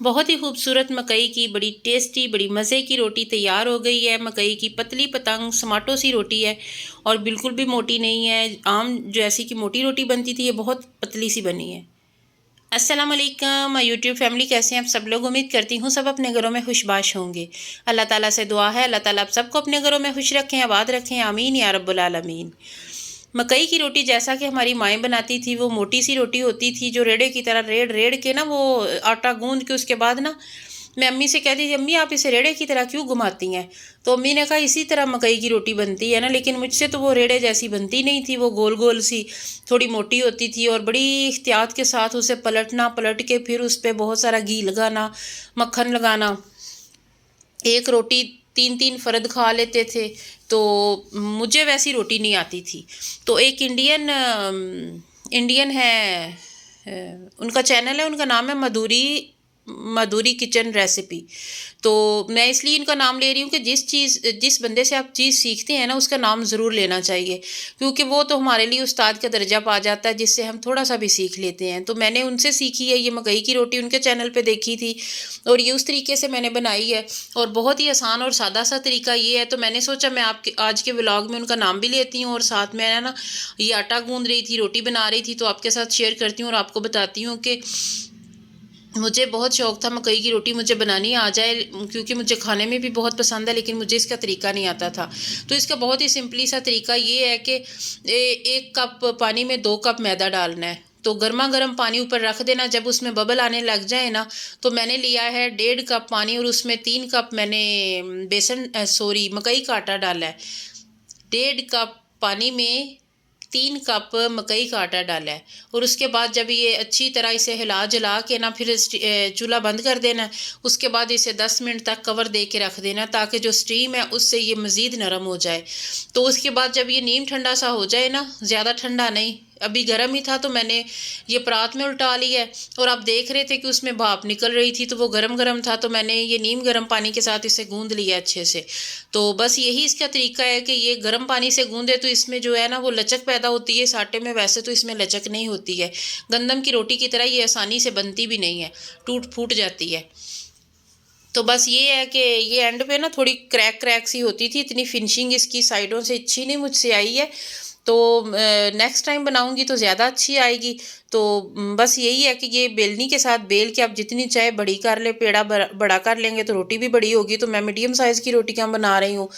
बहुत ही खूबसूरत मकई की बड़ी टेस्टी बड़ी मज़े की रोटी तैयार हो गई है। मकई की पतली पतंग समाटो सी रोटी है और बिल्कुल भी मोटी नहीं है। आम जैसी कि मोटी रोटी बनती थी, ये बहुत पतली सी बनी है। अस्सलाम वालेकुम माय यूट्यूब फैमिली, कैसे हैं आप सब लोग। उम्मीद करती हूँ सब अपने घरों में खुशबाश होंगे। अल्लाह ताला से दुआ है अल्लाह ताला आप सबको अपने घरों में खुश रखें, आबाद रखें, आमीन या रब्बुल आलमीन। मकई की रोटी जैसा कि हमारी माएँ बनाती थी, वो मोटी सी रोटी होती थी जो रेड़े की तरह रेड़ रेड़ के ना वो आटा गूंद के उसके बाद ना मैं अम्मी से कहती थी, अम्मी आप इसे रेड़े की तरह क्यों घुमाती हैं। तो अम्मी ने कहा इसी तरह मकई की रोटी बनती है ना, लेकिन मुझसे तो वो रेड़े जैसी बनती नहीं थी। वो गोल गोल सी थोड़ी मोटी होती थी और बड़ी एहतियात के साथ उसे पलटना, पलट के फिर उस पर बहुत सारा घी लगाना, मक्खन लगाना। एक रोटी तीन तीन फ़र्द खा लेते थे। तो मुझे वैसी रोटी नहीं आती थी। तो एक इंडियन है, उनका चैनल है, उनका नाम है मधुरी मधुरी किचन रेसिपी। तो मैं इसलिए इनका नाम ले रही हूँ कि जिस बंदे से आप चीज़ सीखते हैं ना, उसका नाम ज़रूर लेना चाहिए, क्योंकि वो तो हमारे लिए उस्ताद का दर्जा पा जाता है, जिससे हम थोड़ा सा भी सीख लेते हैं। तो मैंने उनसे सीखी है ये मकई की रोटी, उनके चैनल पे देखी थी और ये उस तरीके से मैंने बनाई है। और बहुत ही आसान और सादा सा तरीका ये है। तो मैंने सोचा मैं आपके आज के व्लॉग में उनका नाम भी लेती हूँ और साथ में ना ये आटा गूंद रही थी, रोटी बना रही थी, तो आपके साथ शेयर करती हूँ और आपको बताती हूँ कि मुझे बहुत शौक़ था मकई की रोटी मुझे बनानी आ जाए, क्योंकि मुझे खाने में भी बहुत पसंद है, लेकिन मुझे इसका तरीका नहीं आता था। तो इसका बहुत ही सिंपली सा तरीका ये है कि 1 कप पानी में 2 कप मैदा डालना है। तो गर्मा गर्म पानी ऊपर रख देना। जब उसमें बबल आने लग जाए ना, तो मैंने लिया है 1.5 कप पानी और उसमें 3 कप मैंने मकई का आटा डाला है। 1.5 कप पानी में 3 कप मकई का आटा डाला है और उसके बाद जब ये अच्छी तरह इसे हिला जला के ना फिर चूल्हा बंद कर देना है। उसके बाद इसे 10 मिनट तक कवर दे के रख देना, ताकि जो स्टीम है उससे ये मज़ीद नरम हो जाए। तो उसके बाद जब ये नीम ठंडा सा हो जाए ना, ज़्यादा ठंडा नहीं, अभी गर्म ही था, तो मैंने ये परात में उल्टा लिया है। और आप देख रहे थे कि उसमें भाप निकल रही थी, तो वो गरम गरम था, तो मैंने ये नीम गर्म पानी के साथ इसे गूंद लिया अच्छे से। तो बस यही इसका तरीका है कि ये गर्म पानी से गूंदे तो इसमें जो है ना वो लचक पैदा होती है। इस आटे में वैसे तो इसमें लचक नहीं होती है, गंदम की रोटी की तरह ये आसानी से बनती भी नहीं है, टूट फूट जाती है। तो बस ये है कि ये एंड पे ना थोड़ी क्रैक क्रैक सी होती थी, इतनी फिनिशिंग इसकी साइडों से अच्छी नहीं मुझसे आई है। तो नेक्स्ट टाइम बनाऊंगी तो ज़्यादा अच्छी आएगी। तो बस यही है कि ये बेलनी के साथ बेल के आप जितनी चाहे बड़ी कर ले, पेड़ा बड़ा कर लेंगे तो रोटी भी बड़ी होगी। तो मैं मीडियम साइज़ की रोटियां बना रही हूँ।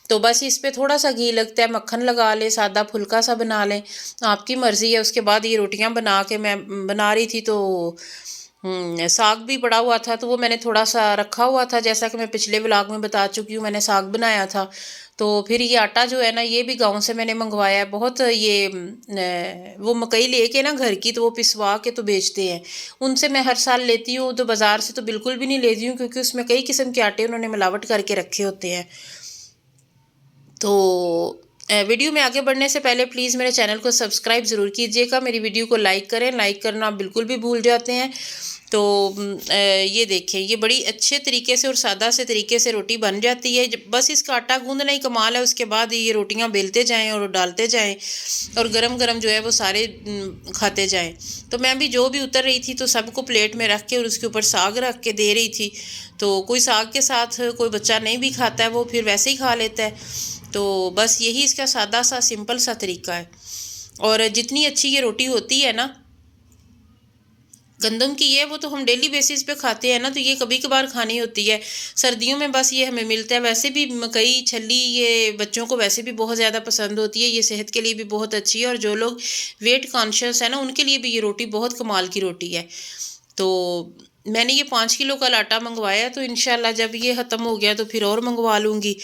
तो बस इस पे थोड़ा सा घी लगता है, मक्खन लगा ले, सादा फुल्का सा बना लें, आपकी मर्ज़ी है। उसके बाद ये रोटियां बना के मैं बना रही थी। तो साग भी पड़ा हुआ था, तो वो मैंने थोड़ा सा रखा हुआ था, जैसा कि मैं पिछले व्लॉग में बता चुकी हूँ, मैंने साग बनाया था। तो फिर ये आटा जो है ना, ये भी गांव से मैंने मंगवाया है। बहुत ये वो मकई लेके ना घर की, तो वो पिसवा के तो बेचते हैं, उनसे मैं हर साल लेती हूँ। तो बाज़ार से तो बिल्कुल भी नहीं लेती हूँ, क्योंकि उसमें कई किस्म के आटे उन्होंने मिलावट करके रखे होते हैं। तो वीडियो में आगे बढ़ने से पहले प्लीज़ मेरे चैनल को सब्सक्राइब ज़रूर कीजिएगा, मेरी वीडियो को लाइक करें, लाइक करना बिल्कुल भी भूल जाते हैं। तो ये देखें, ये बड़ी अच्छे तरीके से और सादा से तरीके से रोटी बन जाती है। बस इसका आटा गूंदना ही कमाल है। उसके बाद ये रोटियां बेलते जाएं और डालते जाएं और गरम गरम जो है वो सारे खाते जाएं। तो मैं भी जो भी उतर रही थी तो सबको प्लेट में रख के और उसके ऊपर साग रख के दे रही थी। तो कोई साग के साथ कोई बच्चा नहीं भी खाता है, वो फिर वैसे ही खा लेता है। तो बस यही इसका सादा सा सिंपल सा तरीका है। और जितनी अच्छी ये रोटी होती है ना गंदम की, है वो तो हम डेली बेसिस पे खाते हैं ना, तो ये कभी कभार खानी होती है। सर्दियों में बस ये हमें मिलता है। वैसे भी मकई छली ये बच्चों को वैसे भी बहुत ज़्यादा पसंद होती है, ये सेहत के लिए भी बहुत अच्छी है। और जो लोग वेट कॉन्शियस है ना, उनके लिए भी ये रोटी बहुत कमाल की रोटी है। तो मैंने ये 5 किलो का आटा मंगवाया, तो इंशाल्लाह जब ये ख़त्म हो गया तो फिर और मंगवा लूँगी।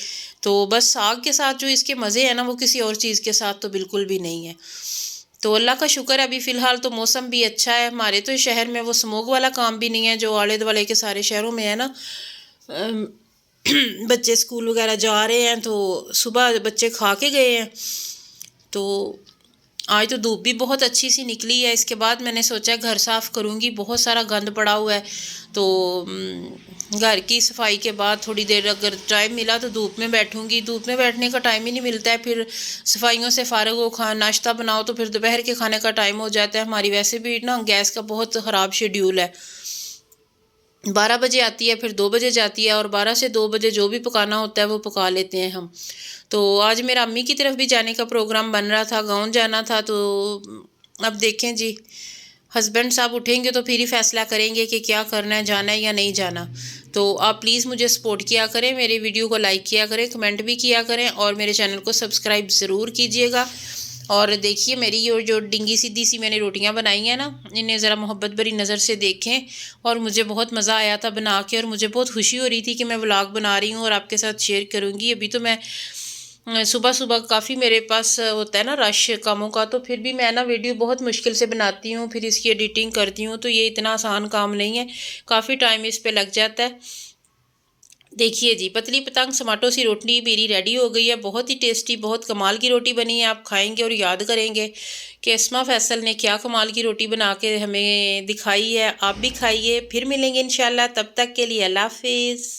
तो बस साग के साथ जो इसके मज़े हैं ना, वो किसी और चीज़ के साथ तो बिल्कुल भी नहीं है। तो अल्लाह का शुक्र है, अभी फ़िलहाल तो मौसम भी अच्छा है। हमारे तो शहर में वो स्मोक वाला काम भी नहीं है जो आले दुआले के सारे शहरों में है ना। अम, बच्चे स्कूल वगैरह जा रहे हैं, तो सुबह बच्चे खा के गए हैं। तो आज तो धूप भी बहुत अच्छी सी निकली है। इसके बाद मैंने सोचा घर साफ़ करूँगी, बहुत सारा गंद पड़ा हुआ है। तो घर की सफाई के बाद थोड़ी देर अगर टाइम मिला तो धूप में बैठूँगी। धूप में बैठने का टाइम ही नहीं मिलता है, फिर सफाइयों से फ़ारिग हो, नाश्ता बनाओ, तो फिर दोपहर के खाने का टाइम हो जाता है। हमारी वैसे भी ना गैस का बहुत ख़राब शेड्यूल है। 12 बजे आती है, फिर 2 बजे जाती है, और 12 से 2 बजे जो भी पकाना होता है वो पका लेते हैं हम। तो आज मेरा अम्मी की तरफ भी जाने का प्रोग्राम बन रहा था, गाँव जाना था, तो अब देखें जी, हस्बैंड साहब उठेंगे तो फिर ही फैसला करेंगे कि क्या करना है, जाना है या नहीं जाना। तो आप प्लीज़ मुझे सपोर्ट किया करें, मेरे वीडियो को लाइक किया करें, कमेंट भी किया करें, और मेरे चैनल को सब्सक्राइब ज़रूर कीजिएगा। और देखिए मेरी ये जो डिंगी सीधी सी मैंने रोटियां बनाई हैं ना, इन्हें ज़रा मोहब्बत भरी नज़र से देखें। और मुझे बहुत मज़ा आया था बना के, और मुझे बहुत खुशी हो रही थी कि मैं व्लॉग बना रही हूँ और आपके साथ शेयर करूँगी। अभी तो मैं सुबह सुबह काफ़ी मेरे पास होता है ना रश कामों का, तो फिर भी मैं ना वीडियो बहुत मुश्किल से बनाती हूँ, फिर इसकी एडिटिंग करती हूँ, तो ये इतना आसान काम नहीं है, काफ़ी टाइम इस पे लग जाता है। देखिए जी, पतली पतंग टमाटो सी रोटी मेरी रेडी हो गई है, बहुत ही टेस्टी, बहुत कमाल की रोटी बनी है। आप खाएंगे और याद करेंगे कि अस्मा फैसल ने क्या कमाल की रोटी बना के हमें दिखाई है। आप भी खाइए, फिर मिलेंगे इंशाल्लाह, तब तक के लिए अल्लाह हाफिज़।